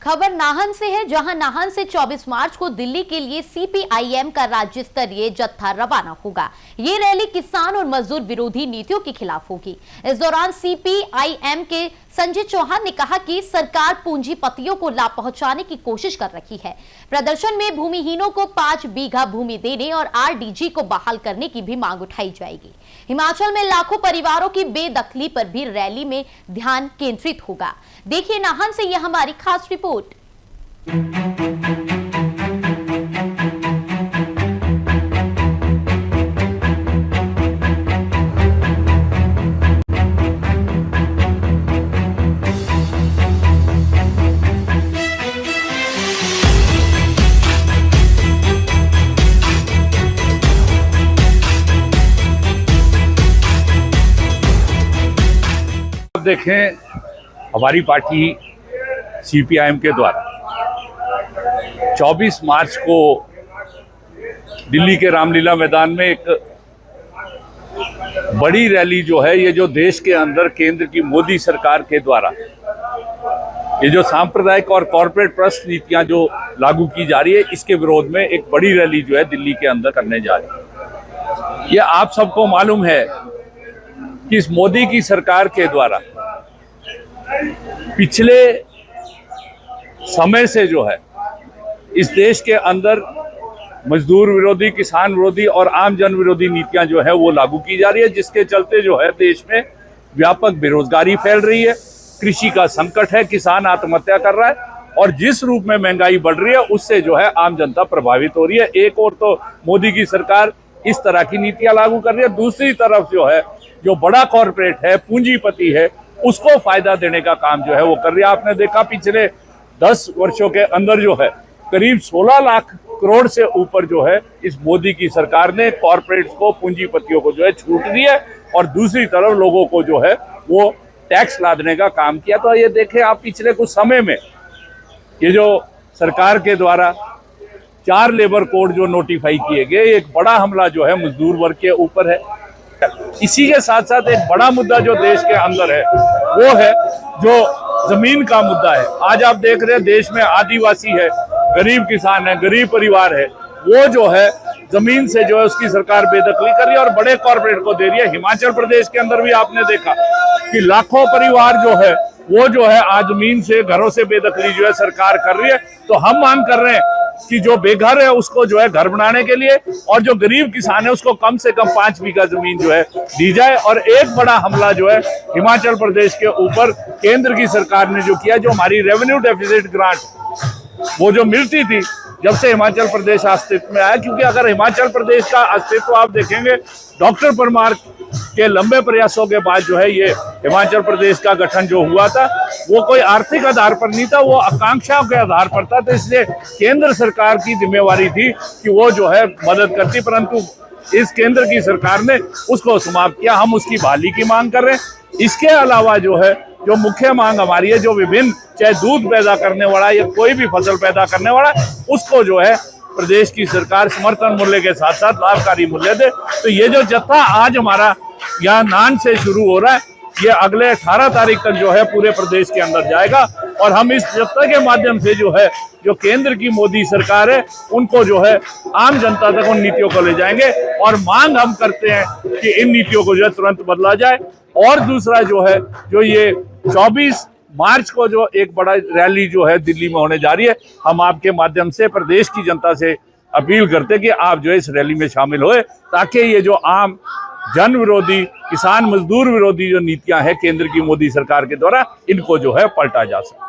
खबर नाहन से है, जहां नाहन से 24 मार्च को दिल्ली के लिए सीपीआईएम का राज्य स्तरीय जत्था रवाना होगा। ये रैली किसान और मजदूर विरोधी नीतियों के खिलाफ होगी। इस दौरान सीपीआईएम के संजय चौहान ने कहा कि सरकार पूंजीपतियों को लाभ पहुंचाने की कोशिश कर रही है। प्रदर्शन में भूमिहीनों को 5 बीघा भूमि देने और आरडीजी को बहाल करने की भी मांग उठाई जाएगी। हिमाचल में लाखों परिवारों की बेदखली पर भी रैली में ध्यान केंद्रित होगा। देखिए नाहन से यह हमारी खास रिपोर्ट। देखें, हमारी पार्टी सीपीआईएम के द्वारा 24 मार्च को दिल्ली के रामलीला मैदान में एक बड़ी रैली जो है, ये जो देश के अंदर केंद्र की मोदी सरकार के द्वारा ये जो सांप्रदायिक और कॉरपोरेट ट्रस्ट नीतियां जो लागू की जा रही है, इसके विरोध में एक बड़ी रैली जो है दिल्ली के अंदर करने जा रही है। ये आप सबको मालूम है कि इस मोदी की सरकार के द्वारा पिछले समय से जो है इस देश के अंदर मजदूर विरोधी, किसान विरोधी और आम जन विरोधी नीतियां जो है वो लागू की जा रही है, जिसके चलते जो है देश में व्यापक बेरोजगारी फैल रही है, कृषि का संकट है, किसान आत्महत्या कर रहा है और जिस रूप में महंगाई बढ़ रही है उससे जो है आम जनता प्रभावित हो रही है। एक और तो मोदी की सरकार इस तरह की नीतियां लागू कर रही है, दूसरी तरफ जो है जो बड़ा कॉरपोरेट है, पूंजीपति है, उसको फायदा देने का काम जो है वो कर रही है। आपने देखा पिछले 10 वर्षों के अंदर जो है करीब 16 लाख करोड़ से ऊपर जो है इस मोदी की सरकार ने कॉरपोरेट्स को, पूंजीपतियों को जो है छूट दी है और दूसरी तरफ लोगों को जो है वो टैक्स लादने का काम किया। तो ये देखें आप, पिछले कुछ समय में ये जो सरकार के द्वारा 4 लेबर कोड जो नोटिफाई किए गए, एक बड़ा हमला जो है मजदूर वर्ग के ऊपर है। इसी के साथ साथ एक बड़ा मुद्दा जो देश के अंदर है वो है जो जमीन का मुद्दा है। आज आप देख रहे हैं देश में आदिवासी है, गरीब किसान है, गरीब परिवार है, वो जो है जमीन से जो है उसकी सरकार बेदखली कर रही है और बड़े कॉर्पोरेट को दे रही है। हिमाचल प्रदेश के अंदर भी आपने देखा कि लाखों परिवार जो है वो जो है आज जमीन से, घरों से बेदखली जो है सरकार कर रही है। तो हम मांग कर रहे हैं कि जो बेघर है उसको जो है घर बनाने के लिए और जो गरीब किसान है उसको कम से कम 5 बीघा जमीन जो है दी जाए। और एक बड़ा हमला जो है हिमाचल प्रदेश के ऊपर केंद्र की सरकार ने जो किया, जो हमारी रेवेन्यू डेफिसिट ग्रांट वो जो मिलती थी जब से हिमाचल प्रदेश अस्तित्व में आया, क्योंकि अगर हिमाचल प्रदेश का अस्तित्व आप देखेंगे डॉक्टर परमार के लंबे प्रयासों के बाद जो है ये हिमाचल प्रदेश का गठन जो हुआ था वो कोई आर्थिक आधार पर नहीं था, वो आकांक्षाओं के आधार पर था। तो इसलिए केंद्र सरकार की जिम्मेवारी थी कि वो जो है मदद करती, परंतु इस केंद्र की सरकार ने उसको समाप्त किया। हम उसकी बहाली की मांग कर रहे हैं। इसके अलावा जो है जो मुख्य मांग हमारी है, जो विभिन्न चाहे दूध पैदा करने वाला या कोई भी फसल पैदा करने वाला, उसको जो है प्रदेश की सरकार समर्थन मूल्य के साथ साथ लाभकारी मूल्य दे। तो ये जो जत्था आज हमारा यहाँ नान से शुरू हो रहा है, ये अगले 18 तारीख तक जो है पूरे प्रदेश के अंदर जाएगा और हम इस जत्था के माध्यम से जो है जो केंद्र की मोदी सरकार है उनको जो है आम जनता तक उन नीतियों को ले जाएंगे और मांग हम करते हैं कि इन नीतियों को जो है तुरंत बदला जाए। और दूसरा जो है जो ये 24 मार्च को जो एक बड़ा रैली जो है दिल्ली में होने जा रही है, हम आपके माध्यम से प्रदेश की जनता से अपील करते हैं कि आप जो है इस रैली में शामिल होए, ताकि ये जो आम जन विरोधी, किसान मजदूर विरोधी जो नीतियां हैं केंद्र की मोदी सरकार के द्वारा, इनको जो है पलटा जा सके।